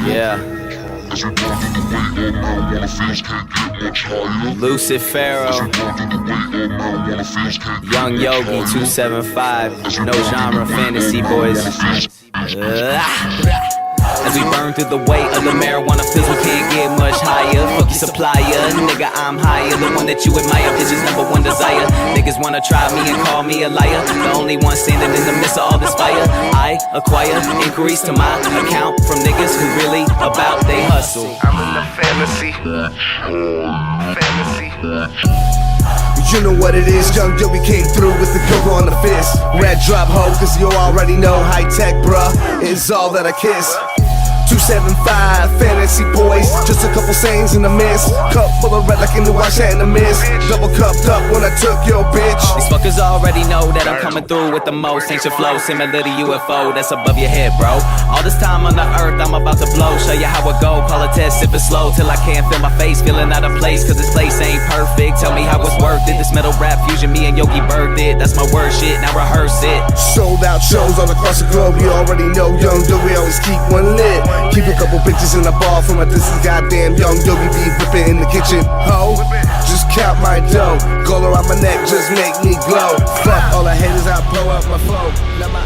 Yeah. Lucifero, Young Yogi 275, no genre fantasy boys. As we burn through the weight of the marijuana pills, we can't get much higher. Fuck your supplier, nigga, I'm higher. The one that you admire, bitch's #1 desire. Niggas wanna try me and call me a liar. The only one standing in the midst of all this fire. I acquire inquiries to my account from niggas who really about they hustle. I'm in the fantasy. You know what it is, young Yogi came through with the cover on the fist. Red drop hoe, cause you already know high tech, bruh, is all that I kiss. 275, fantasy boys, just a couple sayings in the mist. Cup full of red like in the wash and the mist. Double cupped up when I took your bitch. These fuckers already know that I'm coming through with the most ancient flow, similar to UFO that's above your head, bro. All this time on the earth, I'm about to blow. Show you how it go, call a test, sip it slow till I can't feel my face, feeling out of place, cause this place ain't perfect. Tell me how it's worth it, this metal rap fusion, me and Yogi birthed it. That's my word shit, now rehearse it. Sold out shows all across the globe, you already know, young Yogi always keep one lit. Keep a couple bitches in the ball from a distance, goddamn young Yogi be whipping in the kitchen. Ho, just count my dough, gold around my neck, just make me glow. Fuck all the haters, I blow up my flow. Now my